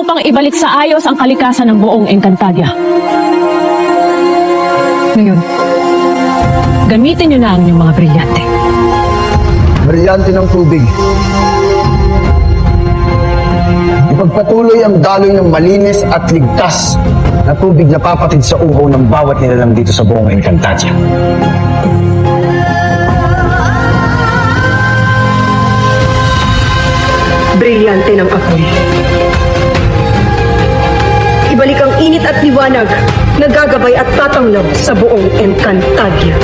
upang ibalik sa ayos ang kalikasan ng buong Encantadia. Ngayon, gamitin niyo na ang inyong mga brilyante. Brilyante ng tubig. Ipagpatuloy ang daloy ng malinis at ligtas na tubig na papatid sa uhaw ng bawat nilalang dito sa buong Encantadia. Brilyante ng apoy. Ibalik ang init at liwanag na gagabay at tatanglaw sa buong Encantadia.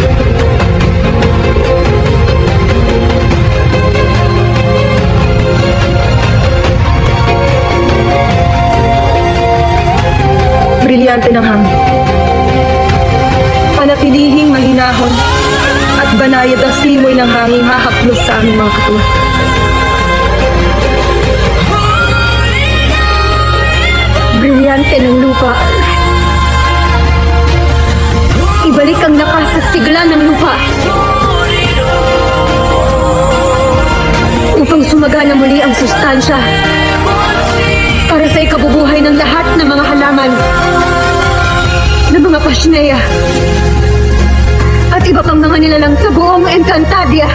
Brilyante ng hangin. Panatilihing mahinahon at banayad ang simoy ng hangin hahaplos sa aming mga katawan. Brilyante ng lupa. Ibalik ang lakas at sigla ng lupa upang sumagana muli ang sustansya para sa ikabubuhay ng lahat ng mga halaman, ng mga pasneya, at iba pang mga nilalang sa buong Encantadia.